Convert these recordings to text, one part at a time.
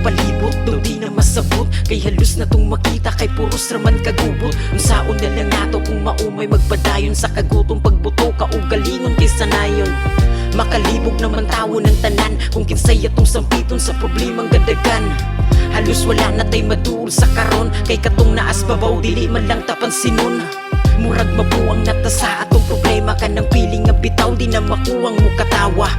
palibot do di na masabot, kay halus na tong makita kay puros raman kagubot. Unsaon na lang nato kung maumay magpadayon sa kagutong pagbuto kaugalingon kay sanayon. Makalibog naman tawo ng tanan kung kinsay atong sampiton sa problemang gadagan. Halos wala na tay maduol sa karon, kay katong naas babaw dili man lang tapansinon. Murag mabuang natasa atong problema, kanang piling nga bitaw di na makuwang mo katawa.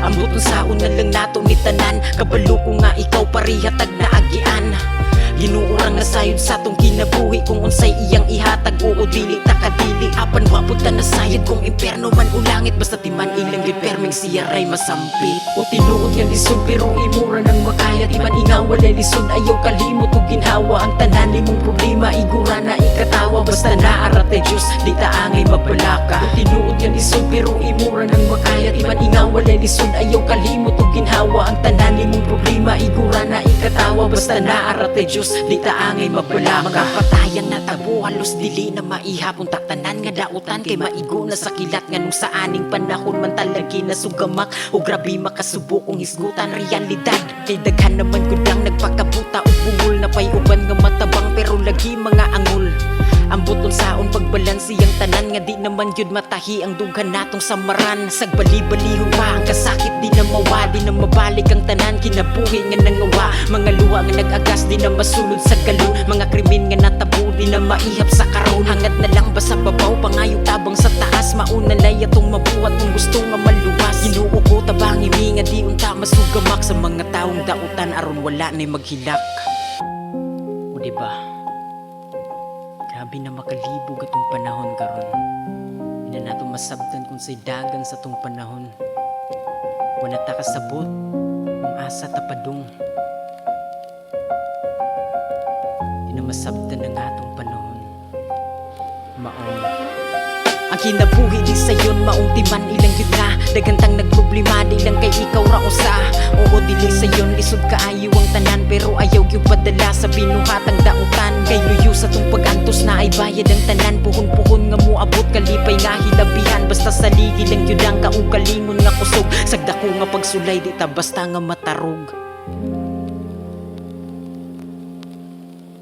Ambot unsaon na lang nato ni tanan, kabalo ko nga ikaw parihatag na agian. Ginuurang na sayod sa tong kinabuhi kung unsay iyang ihatag oo dili ta kadili. Apan wapod ta na sayod kung imperno man o langit, basta timan ilang gid permeng siya ray masampit. O tinuod nga lisod pero imura nang makaya, timan ingaw walay lisod ayaw kalimot ug ginhawa. Ang tanan nimong problema igura na ikatawa, basta naarate Diyos di ta angay mapalaka. O tinuod nga lisod pero imura nang makaya, timan ingaw walay lisod ayaw kalimot ug ginhawa. Ang tanan nimong problema igura na ikatawa, basta naarate Diyos di ta angay mapala. Mga patayan na tabo halos dili na maihapon, tatanan nga dautan kay maigo na sa kilat nga nung sa aning panahon man talagi na sugamak o grabe makasubo kung hisgutan realidad. Kay daghan naman gudang nagpakabuta o bungol na pay uban nga matabang pero lagi mga angol. Ang buton saon pagbalansi ang tanan nga di naman yun matahi ang dughan natong samaran. Sagbali-balihon pa ang kasakit di na mawa, di na mabalik ang tanan kinabuhi nga nangawa. Mga luha nga nag-agas di na masulod sa galo, mga krimen nga natabo di na maihap sa karon. Hangad na lang ba sa babaw pangayog tabang sa taas, mauna lay atong mabuhat kung gusto nga maluwas. Ginoo ko tabang imi nga di unta masugamak sa mga taong dautan aron wala na'y maghilak. O diba? Grabe na makalibog atong panahon karon. Hindi na nato masabtan kung say dagan sa atong panahon. Wala ta kasabot kung asa tapadong. Hindi na masabtan ang atong panahon. Maong ang kinabuhi di sayon maong timan ilang yun nga. Dagantang nagproblema di lang kay ikaw ra usa. Oo dili sayon lisod kaayo ang tanan, pero ayaw gyud padala sa binuhatang dautan. Kay luyo sa tong pagantos na ay bayad ang tanan, puhon-puhon nga moabot kalipay nga hilabihan. Basta saligi lang yun ang kaugalingon nga kusog, sagda ko nga pagsulay di ta basta nga matarog.